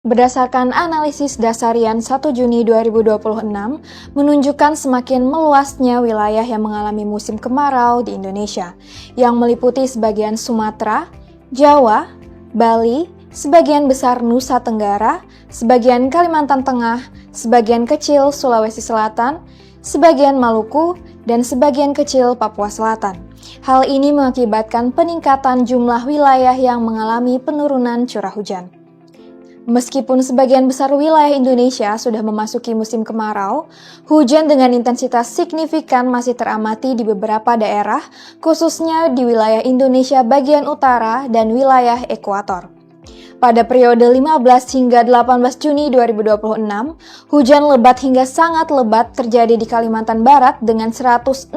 Berdasarkan analisis dasarian 1 Juni 2026, menunjukkan semakin meluasnya wilayah yang mengalami musim kemarau di Indonesia, yang meliputi sebagian Sumatera, Jawa, Bali, sebagian besar Nusa Tenggara, sebagian Kalimantan Tengah, sebagian kecil Sulawesi Selatan, sebagian Maluku, dan sebagian kecil Papua Selatan. Hal ini mengakibatkan peningkatan jumlah wilayah yang mengalami penurunan curah hujan. Meskipun sebagian besar wilayah Indonesia sudah memasuki musim kemarau, hujan dengan intensitas signifikan masih teramati di beberapa daerah, khususnya di wilayah Indonesia bagian utara dan wilayah ekuator. Pada periode 15 hingga 18 Juni 2026, hujan lebat hingga sangat lebat terjadi di Kalimantan Barat dengan 165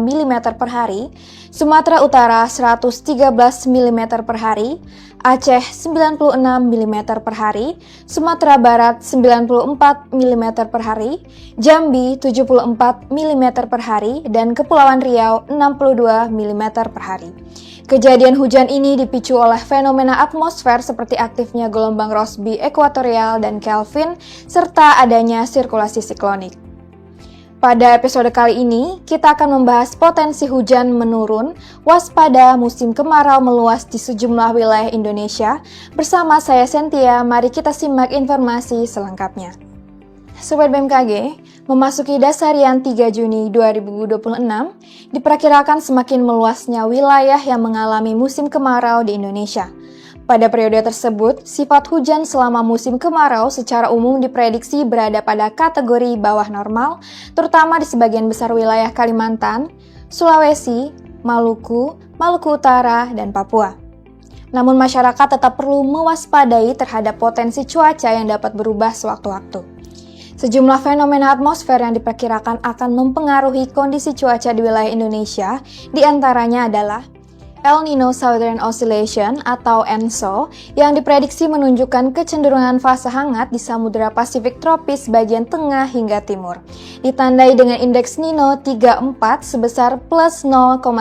mm per hari, Sumatera Utara 113 mm per hari, Aceh 96 mm per hari, Sumatera Barat 94 mm per hari, Jambi 74 mm per hari, dan Kepulauan Riau 62 mm per hari. Kejadian hujan ini dipicu oleh fenomena atmosfer seperti aktifnya gelombang Rossby ekuatorial dan Kelvin, serta adanya sirkulasi siklonik. Pada episode kali ini, kita akan membahas potensi hujan menurun, waspada musim kemarau meluas di sejumlah wilayah Indonesia. Bersama saya Sentia, mari kita simak informasi selengkapnya. Sobat BMKG, memasuki dasarian 3 Juni 2026, diperkirakan semakin meluasnya wilayah yang mengalami musim kemarau di Indonesia. Pada periode tersebut, sifat hujan selama musim kemarau secara umum diprediksi berada pada kategori bawah normal, terutama di sebagian besar wilayah Kalimantan, Sulawesi, Maluku, Maluku Utara, dan Papua. Namun masyarakat tetap perlu mewaspadai terhadap potensi cuaca yang dapat berubah sewaktu-waktu. Sejumlah fenomena atmosfer yang diperkirakan akan mempengaruhi kondisi cuaca di wilayah Indonesia, diantaranya adalah El Nino Southern Oscillation atau ENSO yang diprediksi menunjukkan kecenderungan fase hangat di Samudra Pasifik tropis bagian tengah hingga timur. Ditandai dengan indeks Nino 34 sebesar plus 0,92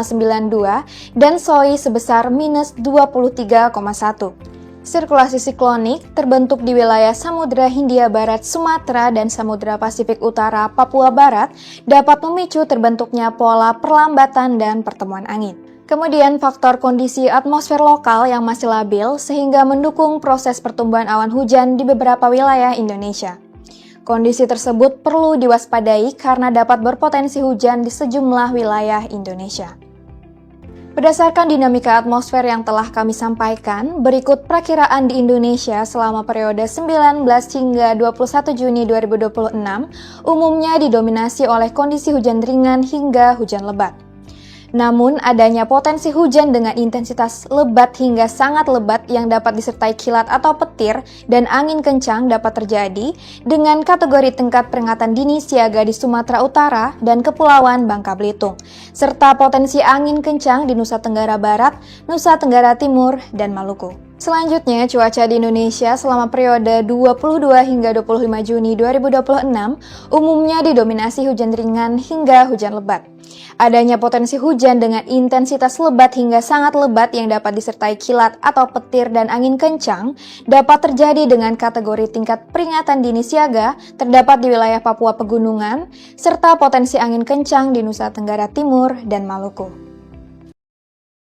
dan SOI sebesar minus 23,1. Sirkulasi siklonik terbentuk di wilayah Samudra Hindia Barat Sumatera dan Samudra Pasifik Utara Papua Barat dapat memicu terbentuknya pola perlambatan dan pertemuan angin. Kemudian faktor kondisi atmosfer lokal yang masih labil sehingga mendukung proses pertumbuhan awan hujan di beberapa wilayah Indonesia. Kondisi tersebut perlu diwaspadai karena dapat berpotensi hujan di sejumlah wilayah Indonesia. Berdasarkan dinamika atmosfer yang telah kami sampaikan, berikut perakiraan di Indonesia selama periode 19 hingga 21 Juni 2026, umumnya didominasi oleh kondisi hujan ringan hingga hujan lebat. Namun, adanya potensi hujan dengan intensitas lebat hingga sangat lebat yang dapat disertai kilat atau petir dan angin kencang dapat terjadi dengan kategori tingkat peringatan dini siaga di Sumatera Utara dan Kepulauan Bangka Belitung, serta potensi angin kencang di Nusa Tenggara Barat, Nusa Tenggara Timur, dan Maluku. Selanjutnya, cuaca di Indonesia selama periode 22 hingga 25 Juni 2026 umumnya didominasi hujan ringan hingga hujan lebat. Adanya potensi hujan dengan intensitas lebat hingga sangat lebat yang dapat disertai kilat atau petir dan angin kencang dapat terjadi dengan kategori tingkat peringatan dini siaga terdapat di wilayah Papua Pegunungan, serta potensi angin kencang di Nusa Tenggara Timur dan Maluku.